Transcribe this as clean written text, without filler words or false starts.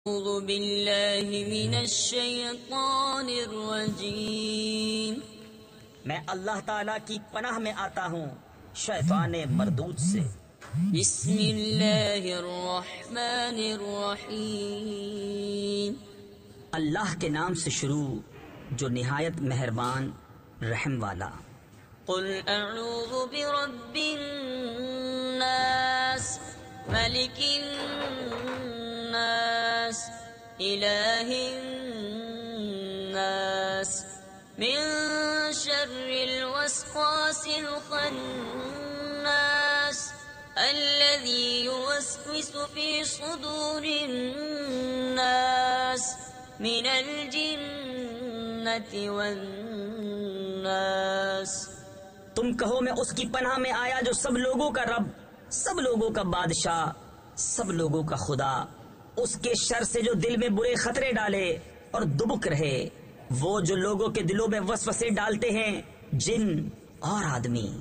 أعوذ بالله من الشیطان الرجیم، میں اللہ تعالیٰ کی پناہ میں آتا ہوں شیطان مردود سے۔ بسم اللہ الرحمن الرحیم، اللہ کے نام سے شروع جو نہایت مہربان رحم والا۔ قل اعوذ برب الناس ملک الناس الہ الناس من شر الوسواس الخناس الذي يوسوس في صدور الناس من الجنة والناس۔ تم کہو میں اس کی پناہ میں آیا جو سب لوگوں کا رب، سب لوگوں کا بادشاہ، سب لوگوں کا خدا، اس کے شر سے جو دل میں برے خطرے ڈالے اور دبک رہے، وہ جو لوگوں کے دلوں میں وسوسے ڈالتے ہیں، جن اور آدمی۔